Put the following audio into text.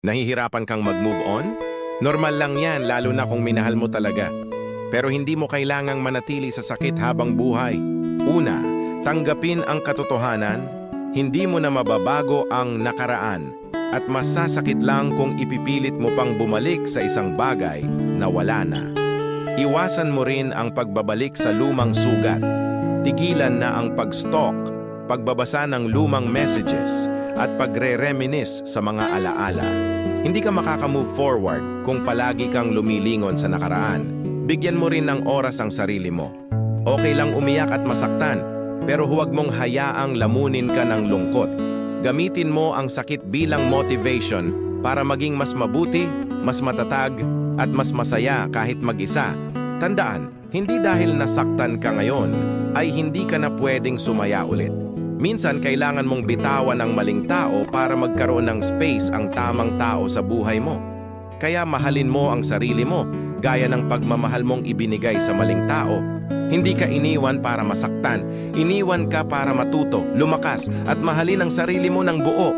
Nahihirapan kang mag-move on? Normal lang yan, lalo na kung minahal mo talaga. Pero hindi mo kailangang manatili sa sakit habang buhay. Una, tanggapin ang katotohanan, hindi mo na mababago ang nakaraan at masasakit lang kung ipipilit mo pang bumalik sa isang bagay na wala na. Iwasan mo rin ang pagbabalik sa lumang sugat. Tigilan na ang pag-stalk, pagbabasa ng lumang messages, at pagre-reminisce sa mga alaala. Hindi ka makaka-move forward kung palagi kang lumilingon sa nakaraan. Bigyan mo rin ng oras ang sarili mo. Okay lang umiyak at masaktan, pero huwag mong hayaang lamunin ka ng lungkot. Gamitin mo ang sakit bilang motivation para maging mas mabuti, mas matatag, at mas masaya kahit mag-isa. Tandaan, hindi dahil nasaktan ka ngayon, ay hindi ka na pwedeng sumaya ulit. Minsan, kailangan mong bitawan ang maling tao para magkaroon ng space ang tamang tao sa buhay mo. Kaya mahalin mo ang sarili mo, gaya ng pagmamahal mong ibinigay sa maling tao. Hindi ka iniwan para masaktan, iniwan ka para matuto, lumakas, at mahalin ang sarili mo ng buo.